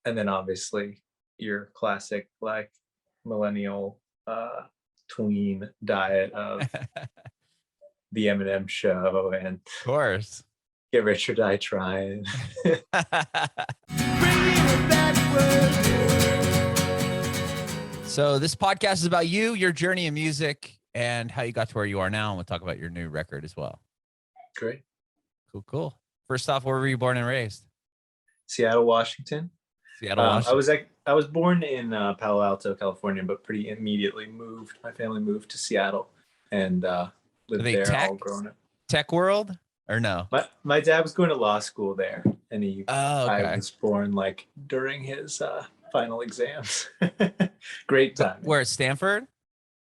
And then obviously your classic like millennial tween diet of the Eminem show and Of course. Get Rich or Die Trying. So this podcast is about you, your journey in music, and how you got to where you are now. And we'll talk about your new record as well. Great. Cool. First off, where were you born and raised? Seattle, Washington. Seattle, Washington. I was born in Palo Alto, California, but pretty immediately moved. My family moved to Seattle and lived there all growing up. Tech world or no? My dad was going to law school there, and I was born like during his final exams. Great time. Where at Stanford?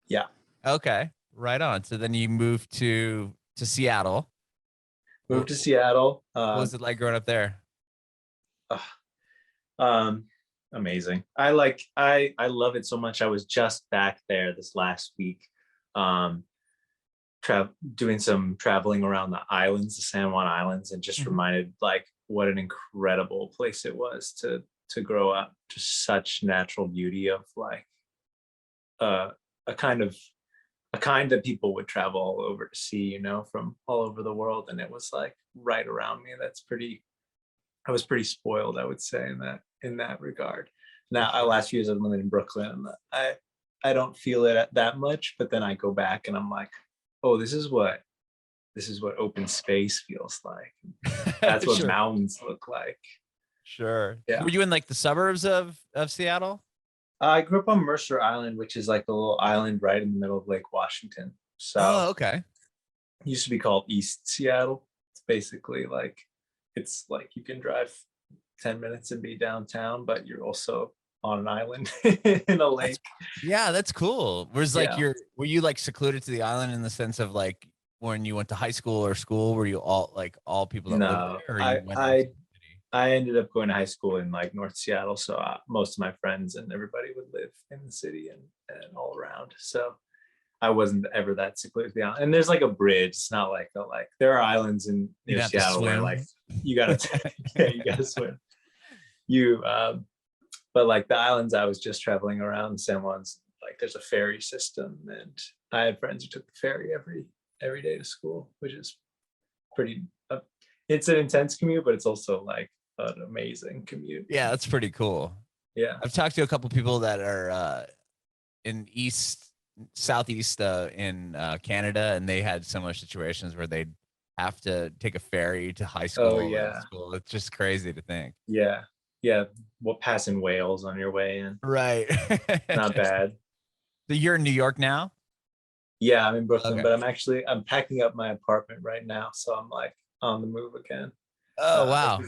Yeah. Okay, right on. So then you moved to Seattle. Moved to Seattle. What was it like growing up there? Amazing. I love it so much. I was just back there this last week, doing some traveling around the islands, the San Juan Islands, and just reminded like what an incredible place it was to grow up. Just such natural beauty of like a kind that people would travel all over to see, you know, from all over the world. And it was like right around me. I was pretty spoiled, I would say, in that regard. Now, last few years I've lived in Brooklyn, and I don't feel it that much, but then I go back and I'm like, oh, this is what open space feels like. That's what mountains look like. Sure. Yeah. Were you in like the suburbs of Seattle? I grew up on Mercer Island, which is like a little island right in the middle of Lake Washington. So okay. It used to be called East Seattle. It's basically like, it's like you can drive 10 minutes and be downtown, but you're also on an island in a lake. That's cool. Were you like secluded to the island in the sense of like when you went to high school or school, were you all people that lived there? Or I ended up going to high school in like North Seattle, so most of my friends and everybody would live in the city and all around. So I wasn't ever that secluded to the island. And there's like a bridge. It's not like there are islands in Seattle where like you gotta swim. But like the islands I was just traveling around, San Juan's, like there's a ferry system, and I had friends who took the ferry every day to school, which is pretty. It's an intense commute, but it's also like an amazing commute. Yeah, that's pretty cool. Yeah, I've talked to a couple people that are in southeast in Canada, and they had similar situations where they'd have to take a ferry to high school. Oh yeah, school. It's just crazy to think. Yeah, passing Wales on your way in. Right. Not bad. So you're in New York now? Yeah, I'm in Brooklyn, but I'm packing up my apartment right now, so I'm like on the move again. Oh wow.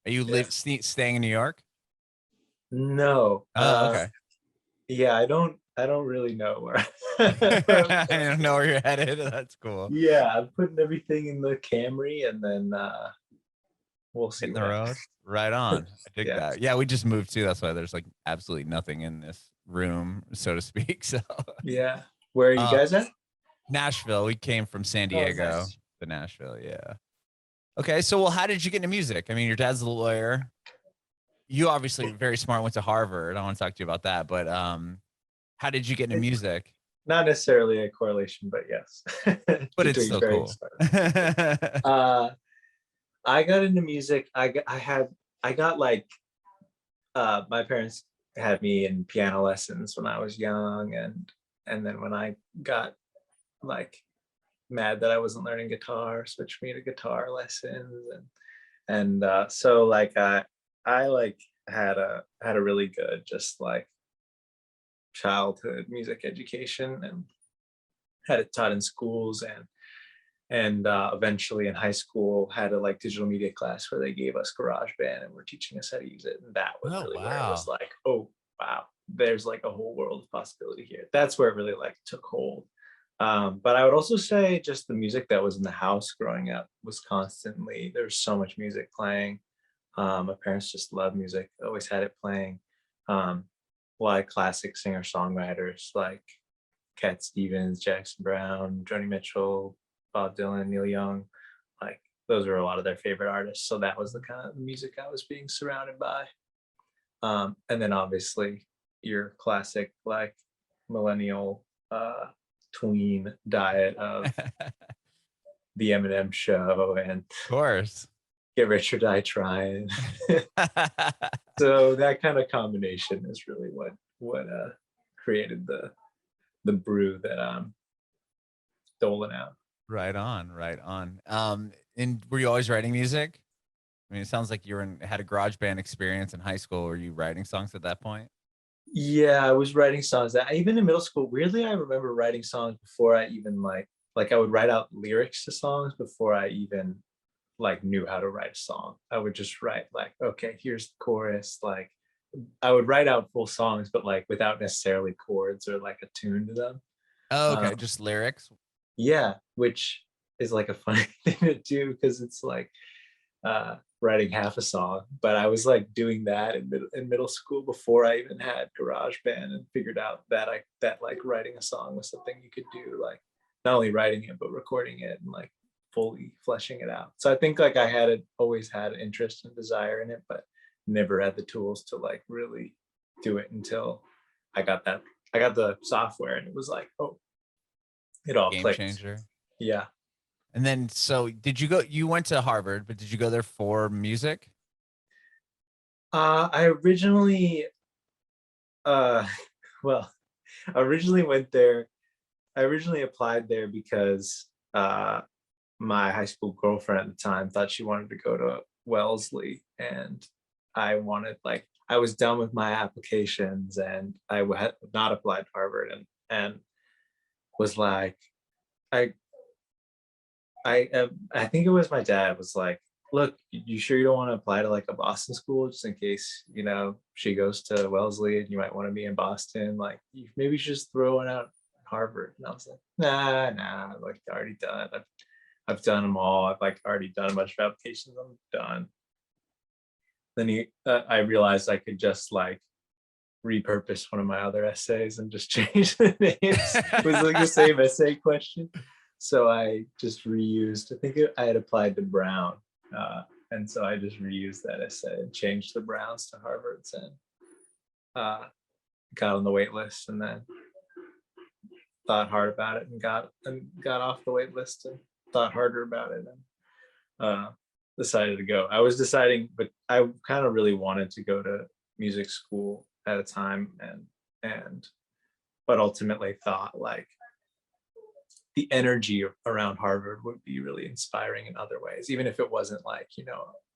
Are you staying in New York? No. Okay. Yeah, I don't really know where. I don't know where you're headed. That's cool. Yeah, I'm putting everything in the Camry, and then we'll see. Hitting the road. Right on. I dig that. Yeah, we just moved too. That's why there's like absolutely nothing in this room, so to speak. So yeah. Where are you guys at? Nashville. We came from San Diego to Nashville. Yeah. Okay. So, how did you get into music? I mean, your dad's a lawyer. You obviously very smart, went to Harvard. I want to talk to you about that. But how did you get into music? Not necessarily a correlation, but yes. But it's still cool. I got into music. I got like my parents had me in piano lessons when I was young, and then when I got like mad that I wasn't learning guitar, switched me to guitar lessons, and so like I like had a really good just like childhood music education, and had it taught in schools, and eventually in high school had a like digital media class where they gave us GarageBand and were teaching us how to use it, and that was where it was like, oh wow, there's like a whole world of possibility here. That's where it really like took hold. But I would also say just the music that was in the house growing up was constantly, there's so much music playing. My parents just loved music, always had it playing. Like classic singer-songwriters like Cat Stevens, Jackson Browne, Joni Mitchell, Bob Dylan, Neil Young. Like those were a lot of their favorite artists. So that was the kind of music I was being surrounded by. And then obviously your classic like millennial tween diet of the Eminem Show and Of course. Get Rich or Die Trying. So that kind of combination is really what created the brew that I'm doling out. Right on, right on. And were you always writing music? I mean, it sounds like had a garage band experience in high school. Were you writing songs at that point? Yeah, I was writing songs. That even in middle school, weirdly, I remember writing songs before I even like I would write out lyrics to songs before I even like knew how to write a song. I would just write like, okay, here's the chorus. Like I would write out full songs, but like without necessarily chords or like a tune to them. Oh, okay, just lyrics. Yeah, which is like a funny thing to do because it's like writing half a song. But I was like doing that in middle school before I even had GarageBand and figured out that like writing a song was something you could do, like not only writing it but recording it and like fully fleshing it out. So I think like I always had interest and desire in it, but never had the tools to like really do it until I got the software and it was like, oh, it all Game clicked. changer. Yeah. And then, so you went to Harvard, but did you go there for music? I originally, well, I originally went there. I originally applied there because my high school girlfriend at the time thought she wanted to go to Wellesley, and I was done with my applications, and I had not applied to Harvard, and was like, I think it was my dad was like, look, you sure you don't want to apply to like a Boston school just in case, she goes to Wellesley and you might want to be in Boston. Like maybe you should just throw one out at Harvard. And I was like, nah, like already done. I've done them all. I've like already done a bunch of applications. I'm done. Then I realized I could just like repurpose one of my other essays and just change the names. It was like the same essay question. So I just reused, I think I had applied to Brown. And so I just reused that essay and changed the Browns to Harvard's and got on the wait list, and then thought hard about it and got off the wait list and thought harder about it and decided to go. I was deciding, but I kind of really wanted to go to music school at a time but ultimately thought like the energy around Harvard would be really inspiring in other ways, even if it wasn't like,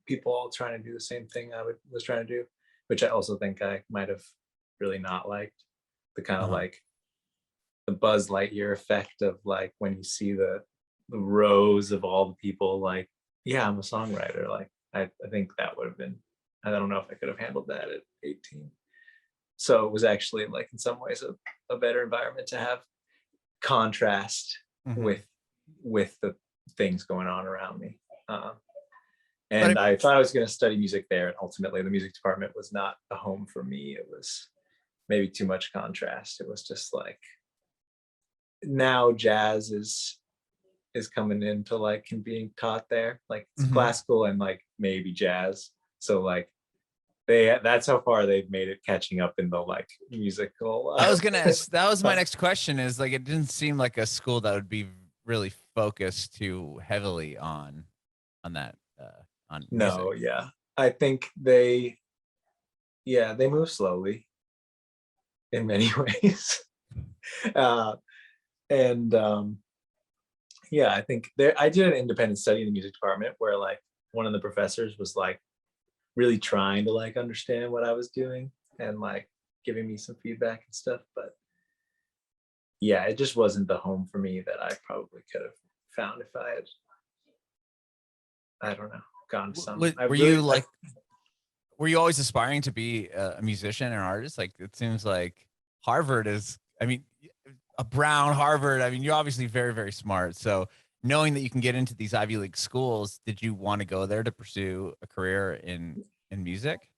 people all trying to do the same thing I was trying to do, which I also think I might have really not liked, the kind of like the Buzz Lightyear effect of like when you see the rows of all the people like, yeah, I'm a songwriter. Like I think that would have been, I don't know if I could have handled that at 18. So it was actually like in some ways a better environment to have contrast with the things going on around me. And I thought I was going to study music there, and ultimately the music department was not a home for me. It was maybe too much contrast. It was just like, now jazz is coming into like and being taught there, like it's classical and like maybe jazz. So like that's how far they've made it catching up in the like musical. I was gonna ask, that was my next question, is like, it didn't seem like a school that would be really focused too heavily on that on music. No, yeah, I think they move slowly in many ways. Yeah, I think I did an independent study in the music department where like one of the professors was like really trying to like understand what I was doing and like giving me some feedback and stuff, but yeah, it just wasn't the home for me that I probably could have found if I had, I don't know, gone to some. Were you always aspiring to be a musician or an artist? Like it seems like Harvard is, I mean, a Brown, Harvard, I mean, you're obviously very, very smart. So knowing that you can get into these Ivy League schools, did you want to go there to pursue a career in music?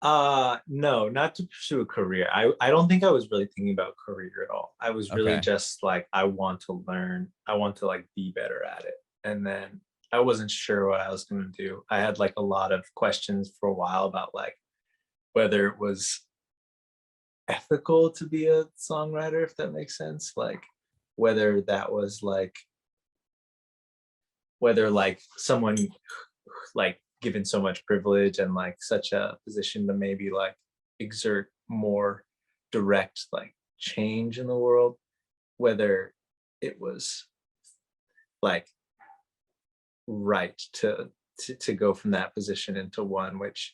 No, not to pursue a career. I don't think I was really thinking about career at all. I was really just like, I want to learn. I want to like be better at it. And then I wasn't sure what I was going to do. I had like a lot of questions for a while about like whether it was ethical to be a songwriter, if that makes sense. Like whether that was like, whether like someone like given so much privilege and like such a position to maybe like exert more direct like change in the world, whether it was like right to go from that position into one which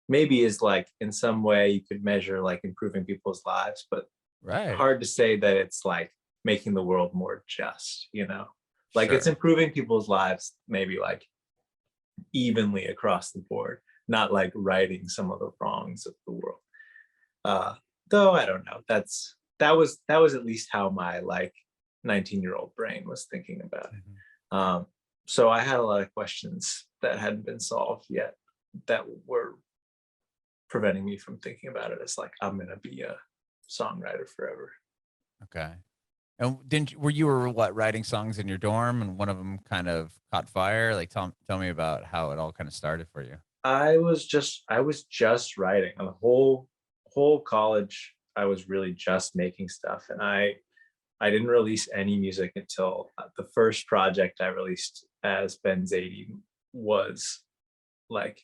maybe is like in some way you could measure like improving people's lives, but Right. hard to say that it's like making the world more just, you know, like Sure. it's improving people's lives maybe like evenly across the board, not like righting some of the wrongs of the world. Though I don't know, that was at least how my like 19-year-old brain was thinking about it. Mhm. So I had a lot of questions that hadn't been solved yet that were preventing me from thinking about it as like I'm gonna be a songwriter forever. Okay. And were what, writing songs in your dorm and one of them kind of caught fire? Like tell me about how it all kind of started for you. I was just writing on the whole college. I was really just making stuff, and I didn't release any music until the first project I released as Ben Zaidi was like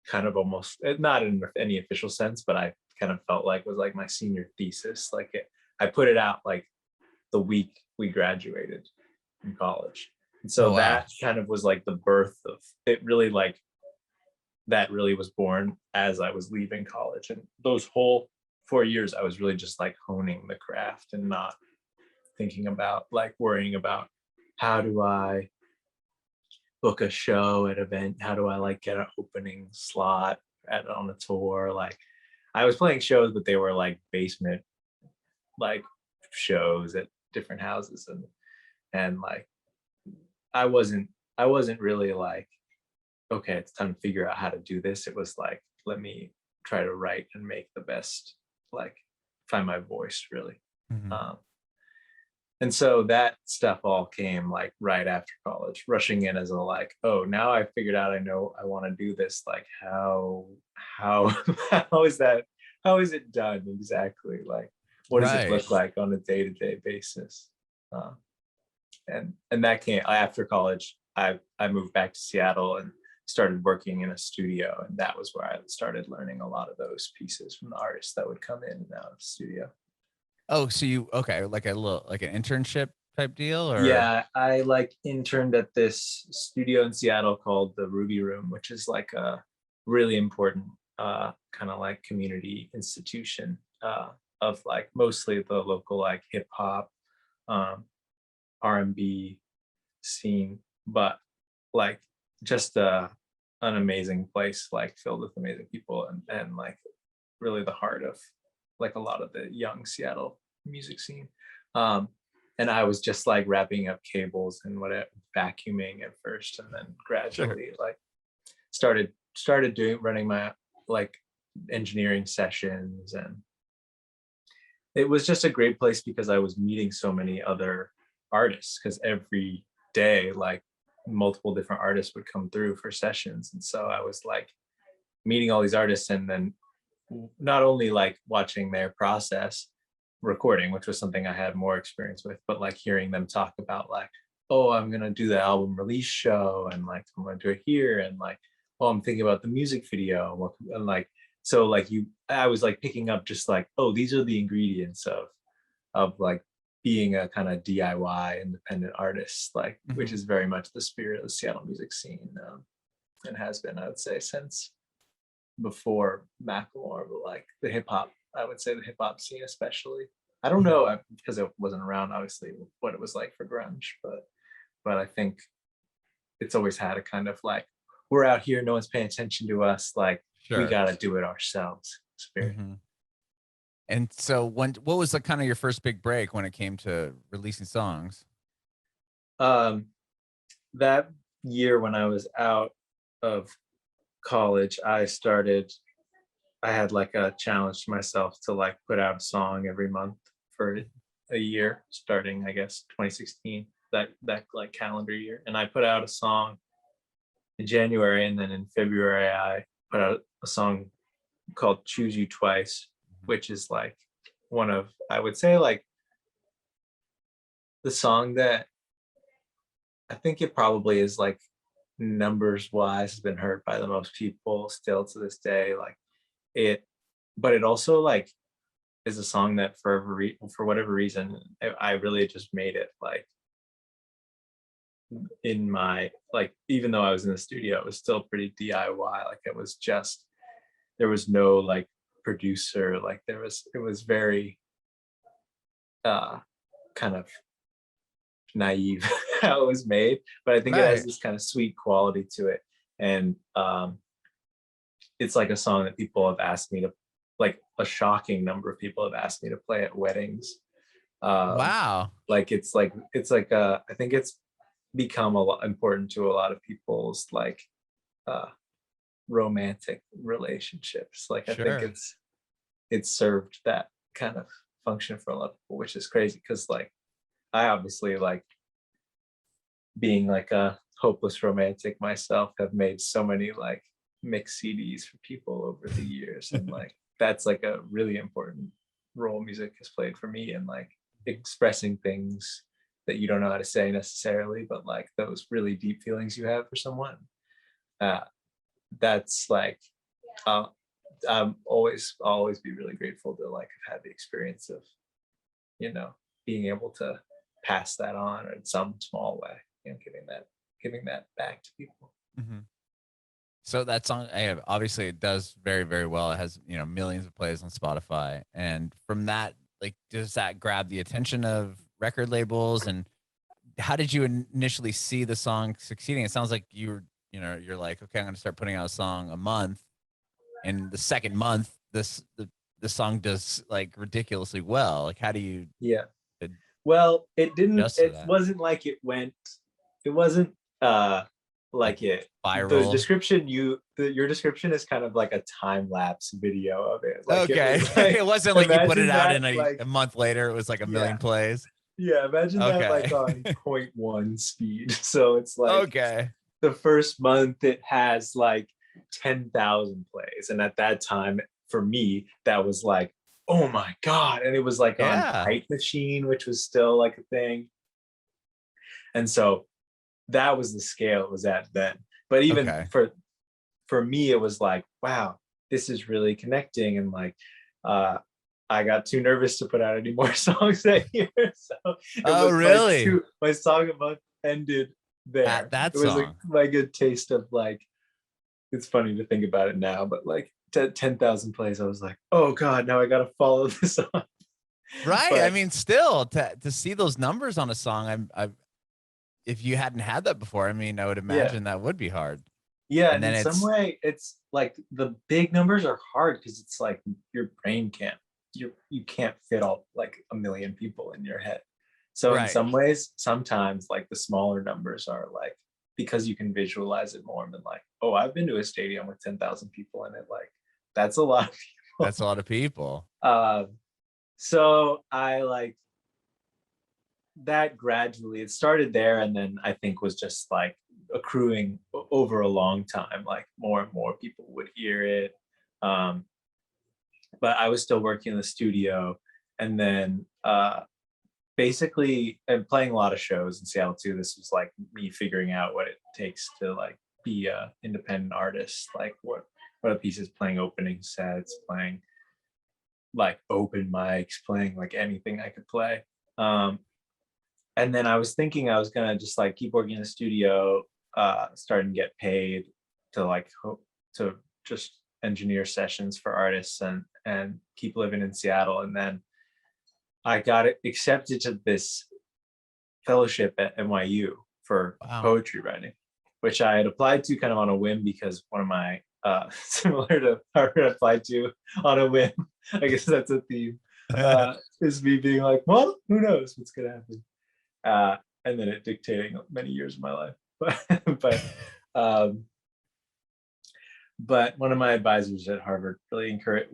kind of almost not in any official sense, but I kind of felt like was like my senior thesis. Like I put it out like the week we graduated from college. And so Oh wow. that kind of was like the birth of it, really like that really was born as I was leaving college. And those whole 4 years, I was really just like honing the craft and not thinking about like worrying about how do I book a show at an event? How do I like get an opening slot on a tour? Like I was playing shows, but they were like basement like shows at different houses, and like I wasn't I wasn't really like, okay, it's time to figure out how to do this. It was like, let me try to write and make the best, like find my voice really. Mhm. Um, and so that stuff all came like right after college, rushing in as a like, oh, now I figured out I know I want to do this. Like how how is that? How is it done exactly? Like what does it Right. look like on a day-to-day basis? Uh, and that came after college. I moved back to Seattle and started working in a studio, and that was where I started learning a lot of those pieces from the artists that would come in and out of the studio. Oh, so okay, like a little like an internship type deal or Yeah, I like interned at this studio in Seattle called the Ruby Room, which is like a really important kind of like community institution of like mostly the local like hip hop, um, R&B scene, but like just an amazing place, like filled with amazing people, and like really the heart of like a lot of the young Seattle music scene. Um, and I was just like wrapping up cables and whatever, vacuuming at first, and then sure. gradually like started doing running my like engineering sessions, and it was just a great place because I was meeting so many other artists because every day like multiple different artists would come through for sessions, and so I was like meeting all these artists and then not only like watching their process recording, which was something I had more experience with, but like hearing them talk about like, oh, I'm gonna do the album release show, and like I'm gonna do it here, and like, oh, I'm thinking about the music video, and like, so like I was like picking up just like, oh, these are the ingredients of like being a kind of DIY independent artist, like which Mhm. is very much the spirit of the Seattle music scene, and has been, I would say, since before Macklemore, but like the hip hop, I would say the hip hop scene especially. I don't Mhm. know because it wasn't around, obviously, what it was like for grunge, but I think it's always had a kind of like we're out here, no one's paying attention to us, like we Sure. got to do it ourselves spirit. Mhm. And so what was the kind of your first big break when it came to releasing songs? Um, that year when I was out of college, I had like a challenge to myself to like put out a song every month for a year, starting I guess 2016, that like calendar year. And I put out a song in January, and then in February I put out a song called Choose You Twice, which is like one of, I would say, like the song that I think it probably is like numbers wise has been heard by the most people still to this day. Like it, but it also like is a song that for whatever reason I really just made it like in my, like, even though I was in the studio, it was still pretty DIY. Like it was just, there was no like producer, like it was very kind of naive how it was made, but I think it has Right. this kind of sweet quality to it. And it's like a song that people have asked me to, like a shocking number of people have asked me to play at weddings. Wow. Like it's like I think it's become a lot important to a lot of people's like uh romantic relationships. Like I think Sure. it's served that kind of function for a lot of people, which is crazy because like I obviously, like being like a hopeless romantic myself, have made so many like mixed CDs for people over the years, and like that's like a really important role music has played for me in like expressing things that you don't know how to say necessarily, but like those really deep feelings you have for someone. Uh, that's like uh, always be really grateful to like have had the experience of, you know, being able to pass that on in some small way, you know, giving that back to people. Mhm. So that song, obviously, it does very, very well. It has, millions of plays on Spotify, and from that, like, does that grab the attention of record labels? And how did you initially see the song succeeding? It sounds like you're like, okay, I'm going to start putting out a song a month, and the second month, the song does like ridiculously well. Like, how do you Yeah. Well, adjust to it that? wasn't like it wasn't uh Like like it, the viral? description your description is kind of like a time lapse video of it. Like it Okay, was like, it wasn't like you put it imagine out that in like, a month later. It was like a yeah, million plays. yeah, imagine that Okay. like on 0.1 speed. So it's like Okay. the first month it has like 10,000 plays. And at that time, for me, that was like, oh my God. And it was like on Yeah. Type Machine, which was still like a thing. And so that was the scale it was at then. But even Okay. for me, it was like, wow, this is really connecting. And like uh I got too nervous to put out any more songs that year. So it Oh, was really? my song a month ended At there. that It was song? my good taste of like, it's funny to think about it now, but like 10,000 plays, I was like, oh God, now I gotta follow this up. Right. I But mean, still to see those numbers on a song, if you hadn't had that before, I mean, I would yeah, imagine that would be hard. yeah, And and then in some it's way, it's like the big numbers are hard because it's like your brain can't, you can't fit all like a million people in your head. So in right. some ways, sometimes like the smaller numbers are like, because you can visualize it more than like, oh, I've been to a stadium with 10,000 people in it. Like that's a lot of That's a people. lot of people. So I like that gradually, it started there, and then I think was just like accruing over a long time, like more and more people would hear it. um but I was still working in the studio, and then basically, and playing a lot of shows in Seattle too. This was like me figuring out what it takes to like be a independent artist, like what a piece is, playing opening sets, playing like open mics, playing like anything I could play. um and then I was thinking I was gonna just like keep working in the studio, start and get paid to like hope to just engineer sessions for artists, and keep living in Seattle. And then I got accepted to this fellowship at NYU for Wow. poetry writing, which I had applied to kind of on a whim because one of my similar to Harvard, applied to on a whim. I guess that's a theme. Is me being like, well, who knows what's gonna happen, and then it dictating many years of my life. Um, but one of my advisors at Harvard really encouraged,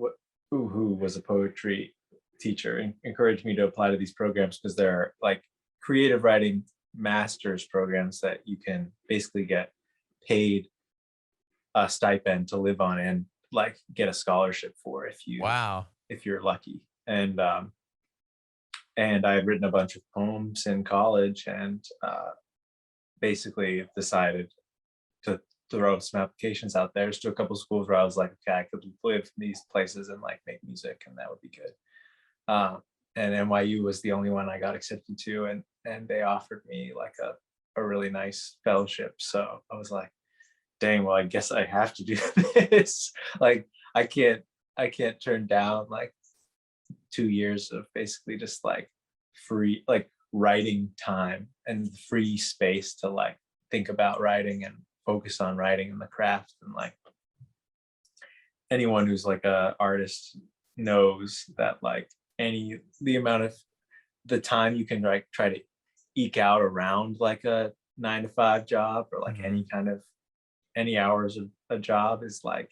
who was a poetry teacher, encouraged me to apply to these programs because they're like creative writing master's programs that you can basically get paid a stipend to live on and like get a scholarship for Wow. if you're lucky. And I had written a bunch of poems in college, and basically decided to throw some applications out there to a couple of schools where I was like, okay, I could live in these places and like make music, and that would be good. And NYU was the only one I got accepted to, and they offered me like a really nice fellowship. So I was like, dang, well, I guess I have to do this. Like I can't turn down like 2 years of basically just like free like writing time and free space to like think about writing and focus on writing and the craft. And like anyone who's like a artist knows that like the amount of the time you can like try to eke out around like a 9 to 5 job, or like any hours of a job, is like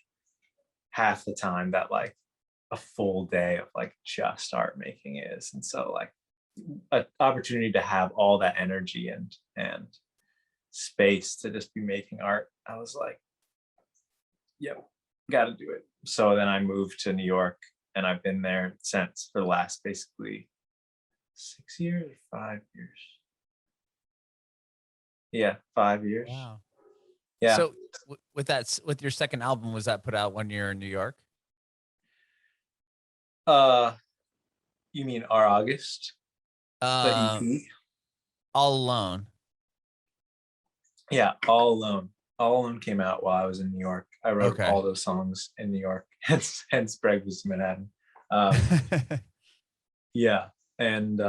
half the time that like a full day of like just art making is. And so like an opportunity to have all that energy and space to just be making art, I was like, yep, gotta do it. So then I moved to New York, and I've been there since for the last basically 6 years or 5 years. Yeah, 5 years. Wow. Yeah. So with your second album, was that put out when you're in New York? You mean our August? The EP? All Alone. Yeah, All Alone. All Alone came out while I was in New York. I wrote all those songs in New York, hence Breakfast in Manhattan. Yeah, and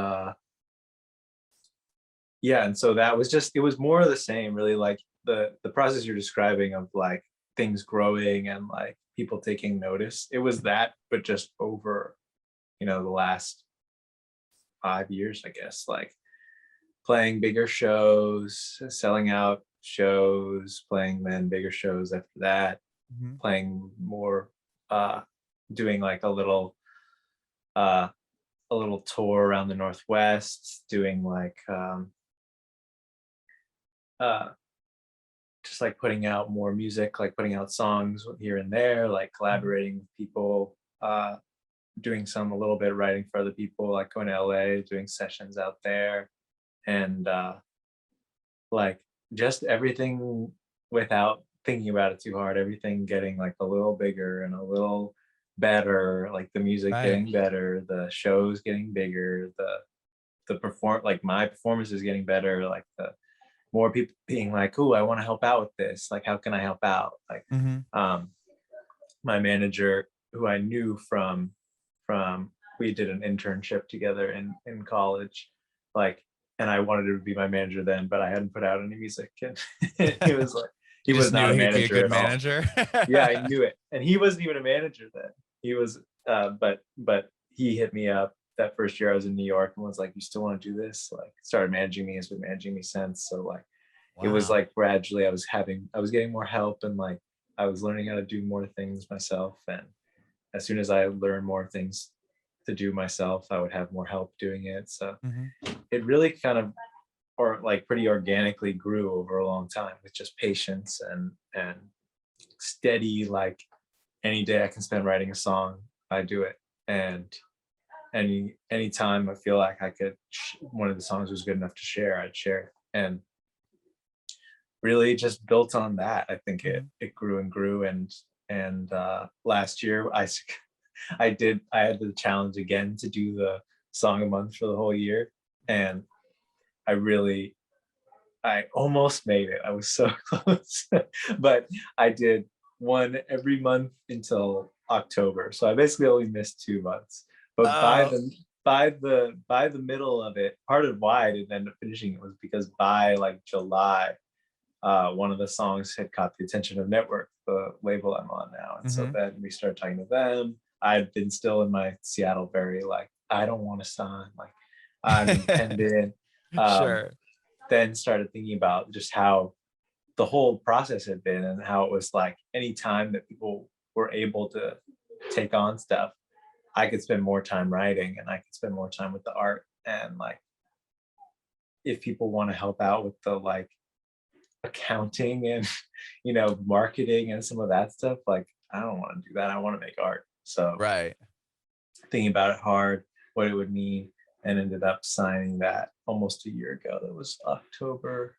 yeah, and so that was just, it was more of the same, really, like the process you're describing of like things growing and like people taking notice. It was that, but just over, the last 5 years, I guess, like playing bigger shows, selling out shows, playing then bigger shows after that, playing more, doing like a little tour around the Northwest, doing like just like putting out more music, like putting out songs here and there, like collaborating with people, doing a little bit of writing for other people, like going to LA, doing sessions out there, and like just everything without thinking about it too hard, everything getting like a little bigger and a little better, like the music getting better, the shows getting bigger, like my performance is getting better, like the more people being like, "Ooh, I want to help out with this. Like, how can I help out?" Like, my manager, who I knew from we did an internship together in college, like, and I wanted to be my manager then, but I hadn't put out any music, and he was like, he was not a manager at all. Yeah, I knew it, and he wasn't even a manager then. He was, but he hit me up that first year I was in New York and was like, "You still want to do this?" Like, started managing me, has been managing me since. So like, it was like gradually I was getting more help, and like I was learning how to do more things myself. And as soon as I learned more things to do myself, I would have more help doing it. So it really kind of, or like pretty organically grew over a long time with just patience and steady, like any day I can spend writing a song, I do it. And any time I feel like I could, one of the songs was good enough to share, I'd share it. And really just built on that. I think it grew and grew. And last year I had the challenge again to do the song a month for the whole year. And I almost made it. I was so close, but I did one every month until October. So I basically only missed 2 months. But by the middle of it, part of why I didn't end up finishing it was because by like July, one of the songs had caught the attention of Nettwerk, the label I'm on now. And so then we started talking to them. I'd been still in my Seattle very like, I don't want to sign, like I'm independent. Sure. Then started thinking about just how the whole process had been, and how it was like any time that people were able to take on stuff, I could spend more time writing and I could spend more time with the art. And like, if people want to help out with the like accounting and marketing and some of that stuff. Like, I don't want to do that. I want to make art. So Right. thinking about it hard, what it would mean, and ended up signing that almost a year ago. That was October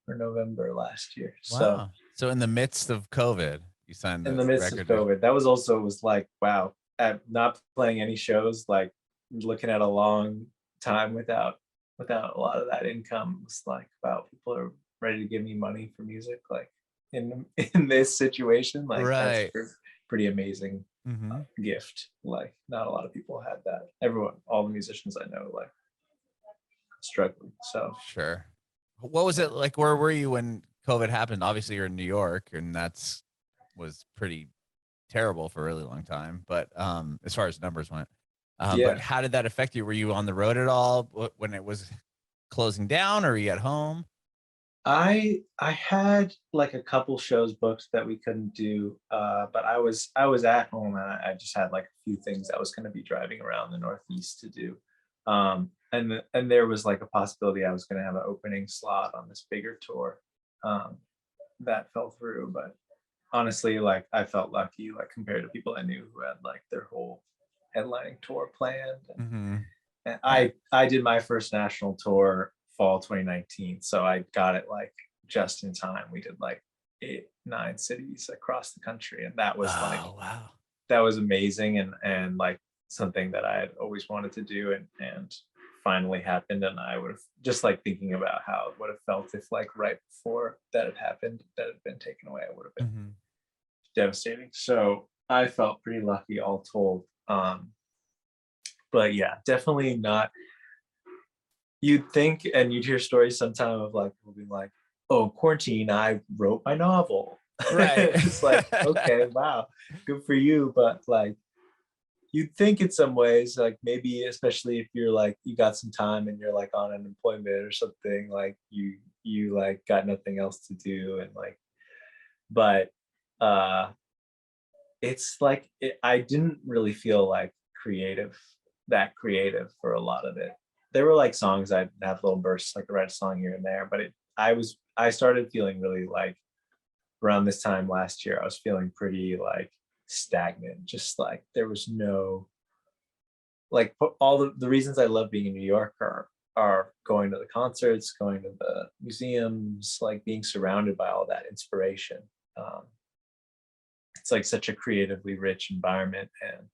or November last year. So Wow. So in the midst of COVID, you signed in the the midst of record deal. COVID, that was like, wow, at not playing any shows, like looking at a long time without a lot of that income, was like, wow, people are ready to give me money for music, like in this situation, like that's Right. pretty amazing Mm-hmm. gift. Like, not a lot of people had that. All the musicians I know, like, struggling. So Sure. What was it like? Where were you when COVID happened? Obviously, you're in New York, and was pretty terrible for a really long time. But as far as numbers went, but yeah, how did that affect you? Were you on the road at all when it was closing down, or were you at home? I had like a couple shows booked that we couldn't do, but I was at home, and I just had like a few things I was going to be driving around the Northeast to do, and there was like a possibility I was going to have an opening slot on this bigger tour, um, that fell through. But honestly, like, I felt lucky, like, compared to people I knew who had like their whole headlining tour planned. Mm-hmm. And Right. I did my first national tour fall 2019, so I got it like just in time. We did like 8, 9 cities across the country, and that was like, Oh wow. that was amazing, and like something that I had always wanted to do, and finally happened. And I would have just, like, thinking about how it would have felt if, like, right before that had happened, that had been taken away, it would have been Mm-hmm. devastating. So I felt pretty lucky, all told. But yeah, definitely not. You'd think, and you'd hear stories sometime of like people being like, "Oh, quarantine, I wrote my novel." Right. It's like, okay, wow, good for you. But like, you'd think in some ways, like, maybe especially if you're like, you got some time and you're like on unemployment or something, like you like got nothing else to do, and like, but uh it's like, I didn't really feel like creative for a lot of it. There were like songs I'd have little bursts, like, I write a song here and there, but I started feeling really like, around this time last year, I was feeling pretty like stagnant. Just like, there was no, like, all the reasons I love being in New York are going to the concerts, going to the museums, like being surrounded by all that inspiration. Um, it's like such a creatively rich environment, and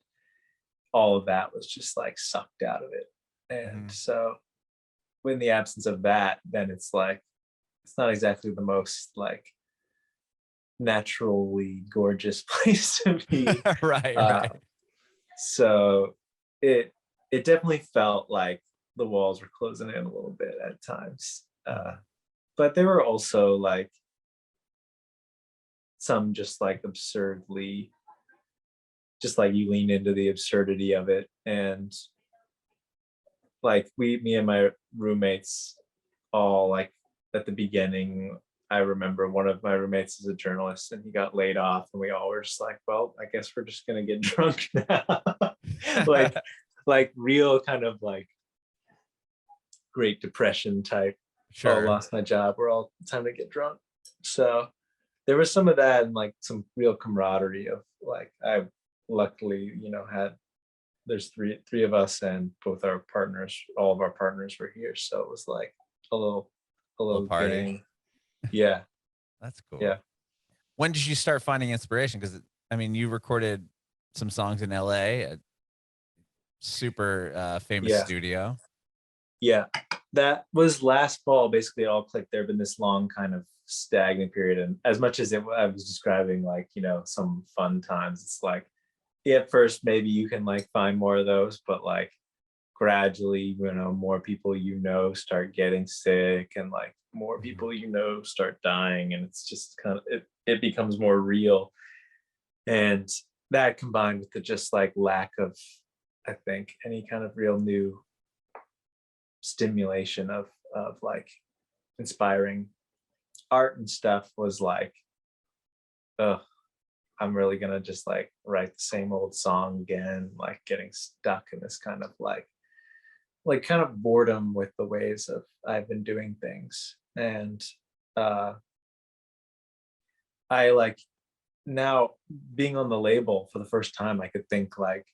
all of that was just like sucked out of it. And Mm-hmm. so, in the absence of that, then it's like, it's not exactly the most like naturally gorgeous place to be. Right. Uh, Right. so it it definitely felt like the walls were closing in a little bit at times. Mm-hmm. But there were also like some just like absurdly, just like, you lean into the absurdity of it. And like, me and my roommates, all like, at the beginning, I remember one of my roommates is a journalist, and he got laid off, and we all were just like, well, I guess we're just gonna get drunk now. like like real kind of like Great Depression type, oh, Sure. lost my job, we're all, time to get drunk. So there was some of that, and like some real camaraderie of like, I luckily, had, there's three of us, and both our partners, all of our partners were here, so it was like a little Little party. gang. Yeah, That's yeah, cool. When did you start finding inspiration? Because I mean, you recorded some songs in LA at super famous yeah, studio. yeah. That was last fall. Basically, it all clicked. There had been this long kind of stagnant period, and as much as I was describing, like, some fun times, it's like, yeah, at first maybe you can like find more of those, but like, gradually, more people start getting sick, and like more Mhm. people start dying, and it's just kind of, it becomes more real. And that, combined with the just like lack of, I think, any kind of real new stimulation of like inspiring art and stuff, was like, oh, I'm really gonna just like write the same old song again, like getting stuck in this kind of like kind of boredom with the ways of I've been doing things. And uh I like now being on the label for the first time, I could think like,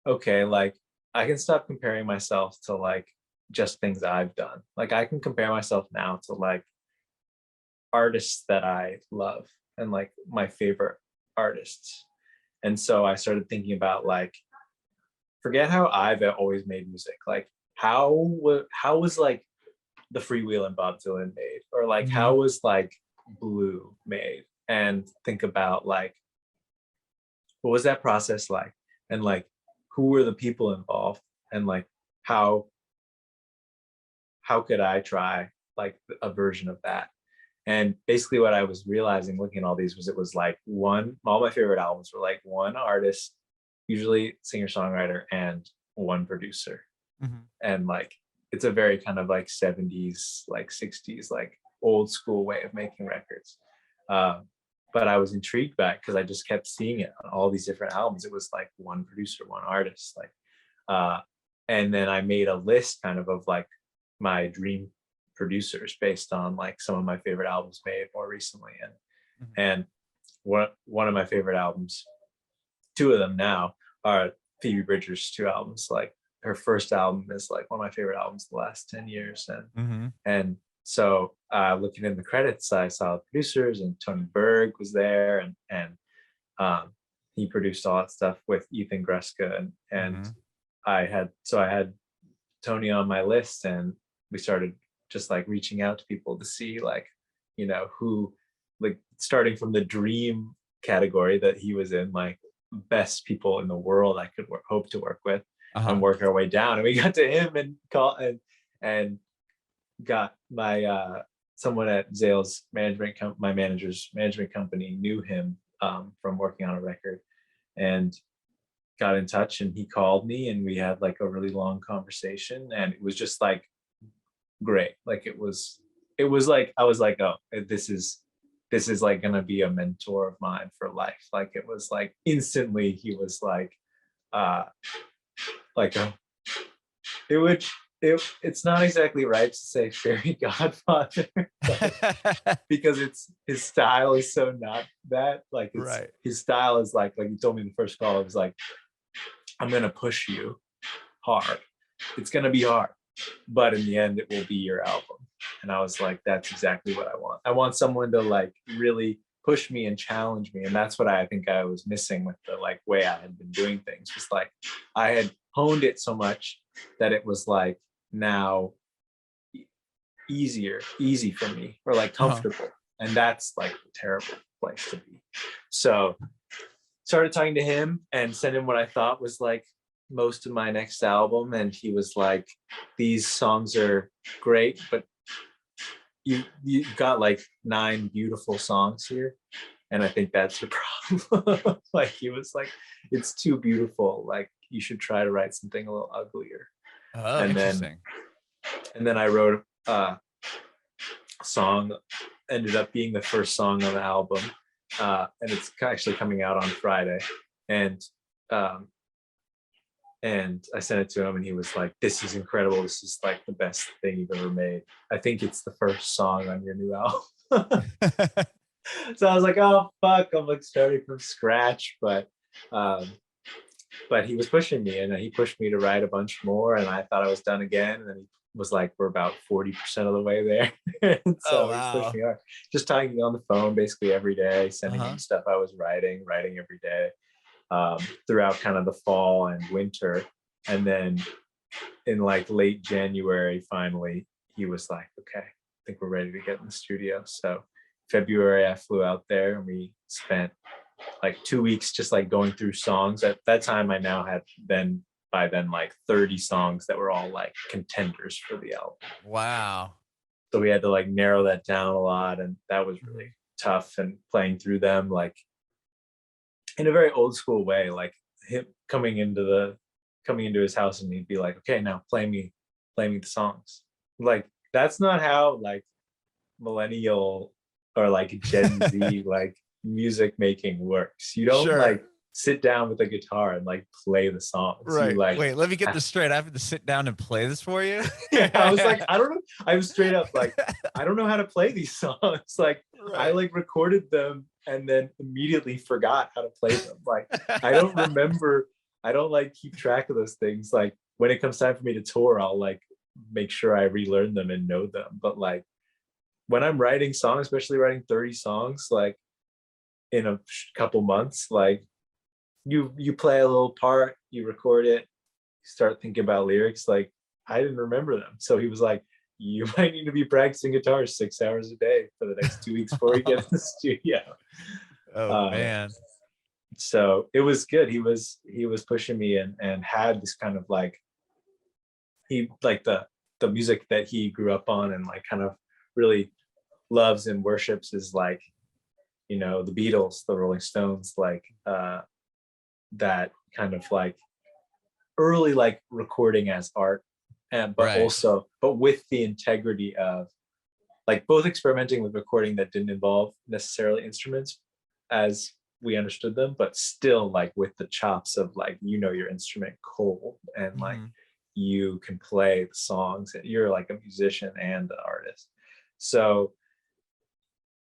okay, like I can stop comparing myself to like just things I've done. Like I can compare myself now to like artists that I love and like my favorite artists. And so I started thinking about like, forget how I've always made music. Like how was like the Freewheel and Bob Dylan made, or like how was like Blue made, and think about like what was that process like, and like who were the people involved, and like how how could I try like a version of that. And basically what I was realizing looking at all these was it was like all my favorite albums were like one artist, usually singer songwriter, and one producer. And like it's a very kind of like 70s like 60s like old school way of making records. But I was intrigued by it because I just kept seeing it on all these different albums. It was like one producer, one artist, like and then I made a list kind of like my dream producers based on like some of my favorite albums made more recently. And one of my favorite albums, two of them now, are Phoebe Bridgers' two albums. Like her first album is like one of my favorite albums the last 10 years. And so looking in the credits, I saw the producers, and Tony Berg was there, and he produced all that stuff with Ethan Gruska, and I had Tony on my list, and we started just like reaching out to people to see like, you know, who, like starting from the dream category that he was in, like best people in the world I could hope to work with, and work our way down. And we got to him and and got my someone at ZAIDI'S my manager's management company knew him from working on a record, and got in touch, and he called me, and we had like a really long conversation, and it was just like great. Like it was like I was like, oh, this is like gonna be a mentor of mine for life. Like it was like instantly he was like like a it's not exactly right to say fairy godfather because his style is so not that, like his style is like he told me in the first call, it was like, I'm gonna push you hard, it's gonna be hard, but in the end it will be your album. And I was like, that's exactly what I want someone to like really push me and challenge me. And that's what I think I was missing with the like way I had been doing things, was like I had honed it so much that it was like now easy for me, or like comfortable. And that's like a terrible place to be. So started talking to him and sent him what I thought was like most of my next album, and he was like, these songs are great, but you got like 9 beautiful songs here, and I think that's your problem. Like he was like, it's too beautiful, like you should try to write something a little uglier. And interesting. Then I wrote a song, ended up being the first song on the album, and it's actually coming out on Friday, and I sent it to him, and he was like, this is incredible, this is like the best thing you've ever made. I think it's the first song on your new album. So I was like, oh fuck, I'm like starting from scratch. But he was pushing me, and he pushed me to write a bunch more, and I thought I was done again, and then he was like, we're about 40% of the way there. And so he pushed me hard, just talking on the phone basically every day, sending him stuff I was writing every day, throughout kind of the fall and winter. And then in like late January, finally he was like, okay, I think we're ready to get in the studio. So February I flew out there, and we spent like 2 weeks just like going through songs. At that time I now had by then like 30 songs that were all like contenders for the album. Wow. So we had to like narrow that down a lot, and that was really tough. And playing through them like in a very old school way, like him coming into his house, and he'd be like, okay, now play me the songs. Like that's not how like millennial or like Gen Z like music making works. You don't like sit down with a guitar and like play the songs. Right. You like, Wait, let me get this straight. I have to sit down and play this for you. I was like, I don't know. I was straight up like, I don't know how to play these songs. Like, I like recorded them and then immediately forgot how to play them. Like, I don't remember. I don't like keep track of those things. Like, when it comes time for me to tour, I'll like make sure I relearn them and know them. But like, when I'm writing songs, especially writing 30 songs, like in a couple months, like you play a little part, you record it, you start thinking about lyrics. Like, I didn't remember them. So he was like, you might need to be practicing guitar 6 hours a day for the next 2 weeks before you get in the studio. Oh man. So it was good. He was pushing me and had this kind of like, he like the music that he grew up on and like kind of really loves and worships is like, you know, the Beatles, the Rolling Stones, like that kind of like early like recording as art, and but also but with the integrity of like both experimenting with recording that didn't involve necessarily instruments as we understood them, but still like with the chops of like, you know, your instrument cold and like you can play the songs and you're like a musician and an artist. So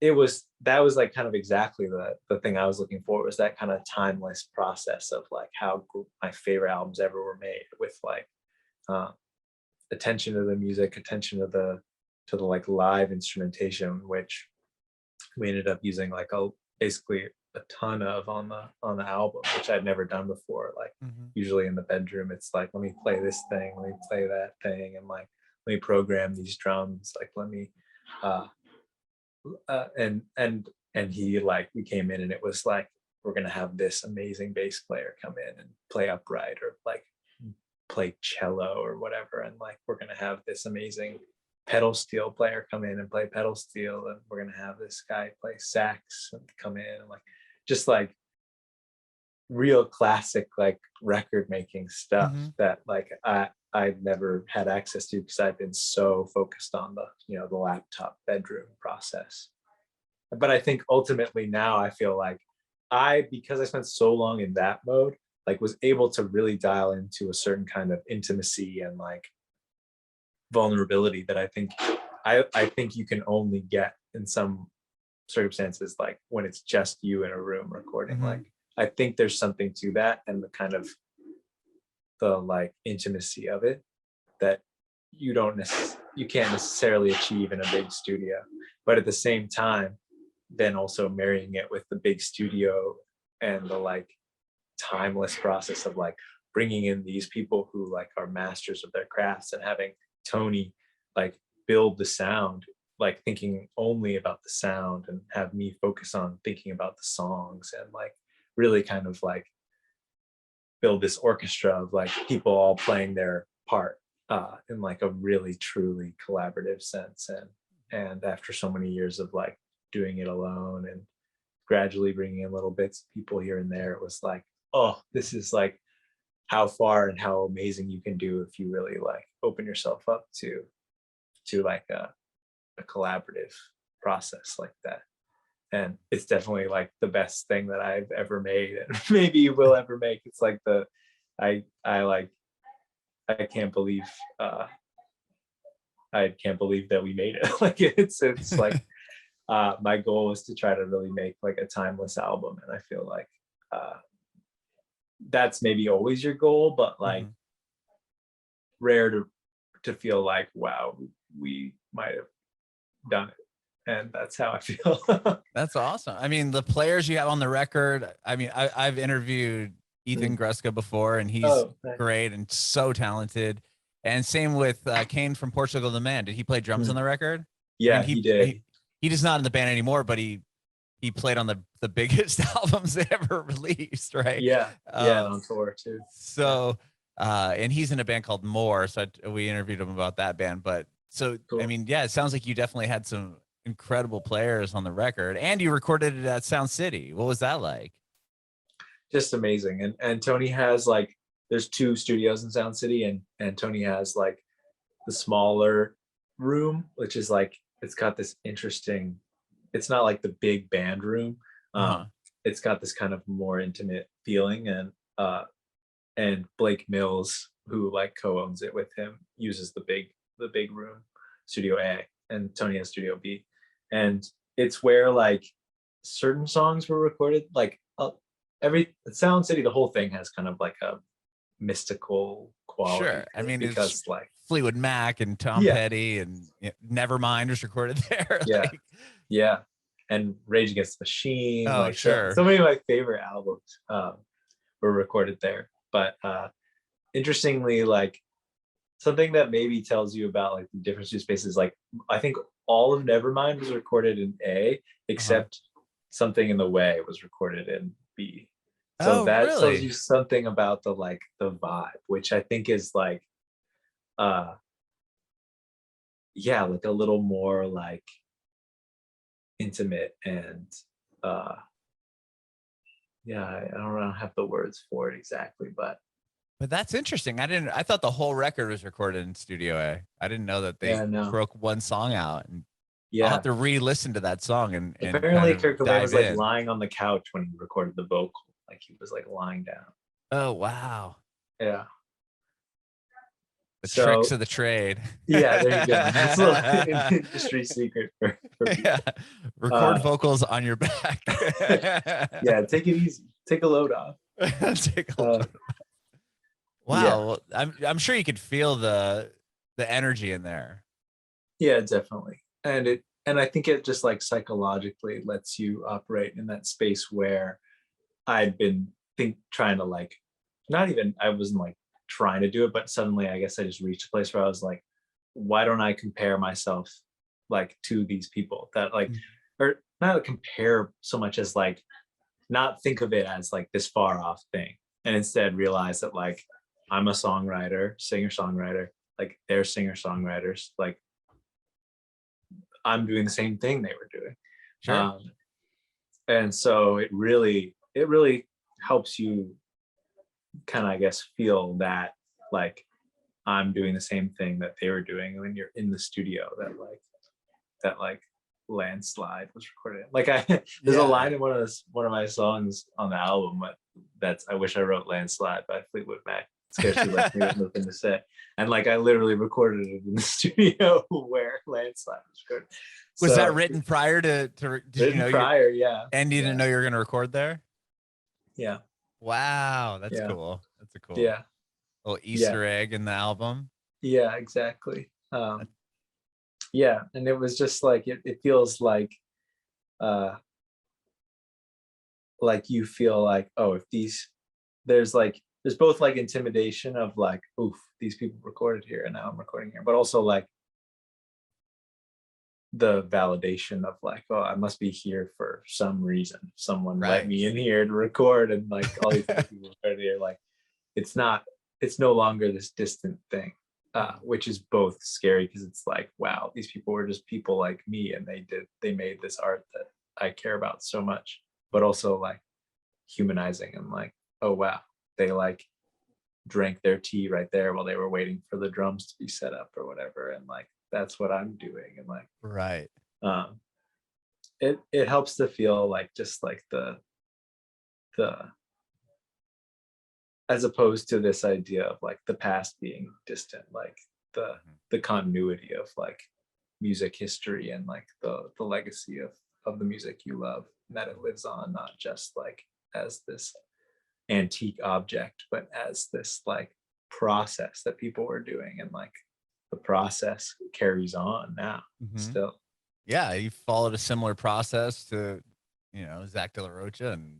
that was like kind of exactly the thing I was looking for, was that kind of timeless process of like how my favorite albums ever were made, with like attention to the music, attention to the like live instrumentation, which we ended up using like basically a ton of on the album, which I'd never done before. Like usually in the bedroom, it's like, let me play this thing, let me play that thing, and like let me program these drums, like let me and he like, we came in and it was like, we're gonna have this amazing bass player come in and play upright or like play cello or whatever, and like we're gonna have this amazing pedal steel player come in and play pedal steel, and we're gonna have this guy play sax and come in, and like just like real classic like record making stuff that like I'd never had access to because I've been so focused on the, you know, the laptop bedroom process. But I think ultimately now I feel like because I spent so long in that mode, like was able to really dial into a certain kind of intimacy and like vulnerability that I think you can only get in some circumstances, like when it's just you in a room recording. Like I think there's something to that, and the kind of the like intimacy of it that you can't necessarily achieve in a big studio. But at the same time, then also marrying it with the big studio and the like timeless process of like bringing in these people who like are masters of their crafts, and having Tony like build the sound, like thinking only about the sound, and have me focus on thinking about the songs, and like really kind of like build this orchestra of like people all playing their part in like a really truly collaborative sense. And after so many years of like doing it alone and gradually bringing in little bits of people here and there, it was like, oh, this is like how far and how amazing you can do if you really like open yourself up to like a collaborative process like that. And it's definitely like the best thing that I've ever made, and maybe will ever make. It's like I can't believe that we made it. Like it's like my goal is to try to really make like a timeless album, and I feel like that's maybe always your goal, but like rare to feel like, wow, we might have done it. And that's how I feel. That's awesome. I mean, the players you have on the record, I mean, I've interviewed Ethan Gruska before, and he's great and so talented. And same with Kane from Portugal, the man. Did he play drums on the record? Yeah, I mean, he did. He is not in the band anymore, but he played on the biggest albums they ever released, right? Yeah, yeah, and on tour too. So, and he's in a band called More. So we interviewed him about that band. But so, cool. I mean, yeah, it sounds like you definitely had some incredible players on the record, and you recorded it at Sound City. What was that like? Just amazing. And Tony has like, there's 2 studios in Sound City, and Tony has like the smaller room, which is like, it's got this interesting, it's not like the big band room. it's got this kind of more intimate feeling, and Blake Mills, who like co-owns it with him, uses the big room, Studio A, and Tony has Studio B, and it's where like certain songs were recorded. Like every Sound City, the whole thing has kind of like a mystical quality. Sure. I mean, because it's like Fleetwood Mac and Tom Yeah. Petty and Nevermind was recorded there. Yeah. Like, yeah, and Rage Against the Machine, oh, like sure. so many of my favorite albums were recorded there. But interestingly, like something that maybe tells you about like the difference between spaces, like I think all of Nevermind was recorded in A, except Something in the Way was recorded in B. So Oh, that tells really? you something about the vibe, which I think is like yeah, like a little more like intimate, and yeah, I don't have the words for it exactly, but that's interesting. I thought the whole record was recorded in Studio A. I didn't know that they yeah, no, broke one song out. And I'll yeah. have to re-listen to that song and kind Apparently of Kurt Cobain dive was like in. lying on the couch when he recorded the vocal, like he was like lying down. Oh, wow. Yeah. The So tricks of the trade. yeah, there you go. It's a little industry secret for Yeah. Record vocals on your back. yeah, take it easy. Take a load off. Take a load. Wow. Yeah. I'm sure you could feel the energy in there. Yeah, definitely. And I think it just like psychologically lets you operate in that space where I'd been trying to like, not even, I wasn't like trying to do it, but suddenly I guess I just reached a place where I was like, why don't I compare myself like to these people that like, or not compare so much as like not think of it as like this far off thing, and instead realize that like I'm a songwriter, singer-songwriter, like they're singer-songwriters, like I'm doing the same thing they were doing. Sure. And so it really helps you kind of, I guess, feel that like I'm doing the same thing that they were doing when you're in the studio, that Landslide was recorded. Like there's a line in one of my songs on the album that's I wish I wrote Landslide by Fleetwood Mac. Scarcely left me with nothing to say. And like I literally recorded it in the studio where Landslide was recorded. Was that written prior to did you know prior, yeah. And you didn't know you were gonna record there? Yeah. Wow, that's cool. That's a cool little Easter egg in the album. Yeah, exactly. Yeah, and it was just like it feels like you feel like, oh, if there's both like intimidation of like, oof, these people recorded here and now I'm recording here, but also like the validation of like, oh, I must be here for some reason. Someone let me in here to record, and like all these other people recorded here. Like it's no longer this distant thing, which is both scary because it's like, wow, these people were just people like me, and they made this art that I care about so much, but also like humanizing, and like, oh wow, they like drank their tea right there while they were waiting for the drums to be set up or whatever, and like that's what I'm doing. And like it helps to feel like just like the as opposed to this idea of like the past being distant, like the continuity of like music history and like the legacy of the music you love, that it lives on, not just like as this antique object, but as this like process that people were doing, and like the process carries on now still. Yeah, you followed a similar process to Zach De La Rocha and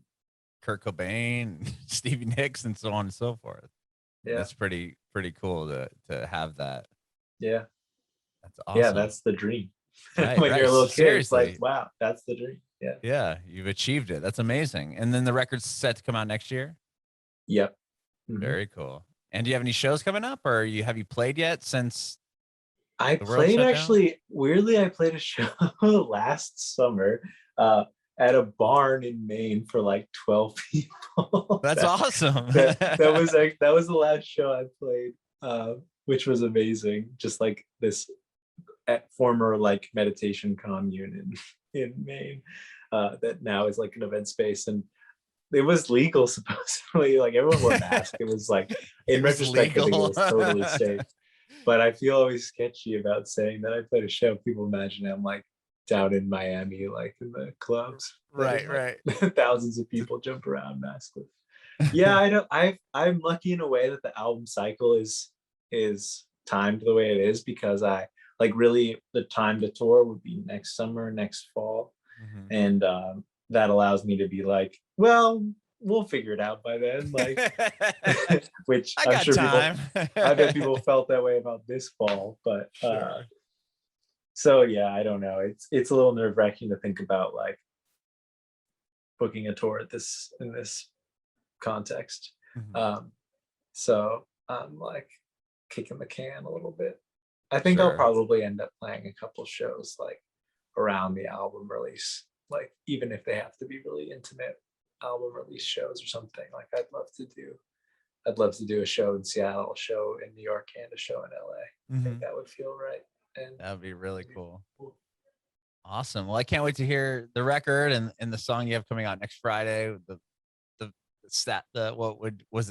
Kurt Cobain, Stevie Nicks, and so on and so forth. Yeah, that's pretty cool to have that. Yeah, that's awesome. Yeah, that's the dream. Right, when you're a little kid, it's like, seriously. wow, that's the dream. Yeah, you've achieved it. That's amazing. And then the record's set to come out next year? Yep. Very cool. And do you have any shows coming up, or have you played yet since I played, actually, weirdly, I played a show last summer at a barn in Maine for like 12 people. That's awesome. that was the last show I played, which was amazing. Just like this former like meditation commune in Maine that now is like an event space. And it was legal supposedly. Like everyone wore masks. It was like in retrospect, I think it was totally safe. But I feel always sketchy about saying that I played a show. People imagine I'm like down in Miami, like in the clubs. Right, like, right. thousands of people jump around maskless. Yeah, I don't. I'm lucky in a way that the album cycle is timed the way it is, because I like really the time to tour would be next summer, next fall, Mhm. and that allows me to be like, well, we'll figure it out by then. Like, which I I'm got sure time. I bet people felt that way about this fall, but Sure. so yeah, I don't know. It's a little nerve wracking to think about like booking a tour at this in this context. Mhm. So I'm like kicking the can a little bit. I think I'll Sure. probably end up playing a couple shows like around the album release, like even if they have to be really intimate album release shows or something. Like I'd love to do a show in Seattle, a show in New York, and a show in LA. I think that would feel right. And That would be really cool. Awesome. Well, I can't wait to hear the record and the song you have coming out next Friday. Was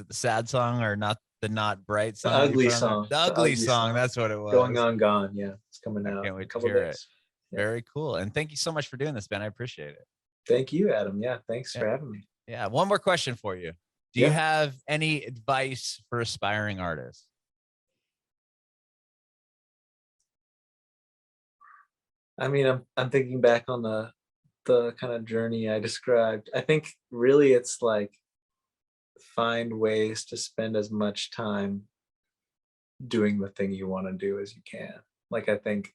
it the sad song or not the not bright the song? that you ugly put on there? song, The ugly song. That's what it was. Going on Gone. Yeah, it's coming I out can't in a wait to couple hear it. days. Yeah. Very cool. And thank you so much for doing this, Ben. I appreciate it. Thank you, Adam. Yeah, thanks Yeah. for having me. Yeah. One more question for you. Do you have any advice for aspiring artists? I mean, I'm thinking back on the kind of journey I described. I think really it's like find ways to spend as much time doing the thing you want to do as you can. Like I think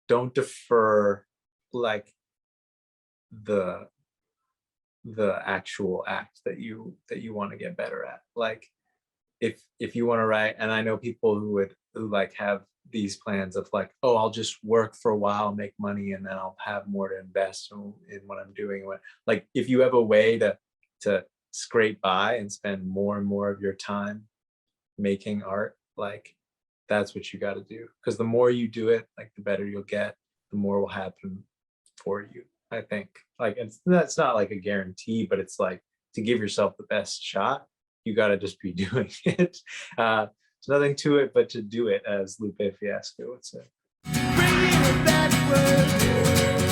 don't defer like the actual act that you want to get better at. Like if you want to write, and I know people who like have these plans of like, oh, I'll just work for a while, make money, and then I'll have more to invest in what I'm doing. Like if you have a way to scrape by and spend more and more of your time making art, like that's what you got to do, because the more you do it, like the better you'll get, the more will happen for you. I think like that's not like a guarantee, but it's like to give yourself the best shot, you got to just be doing it. There's nothing to it but to do it, as Lupe Fiasco would say. Bringing it backward.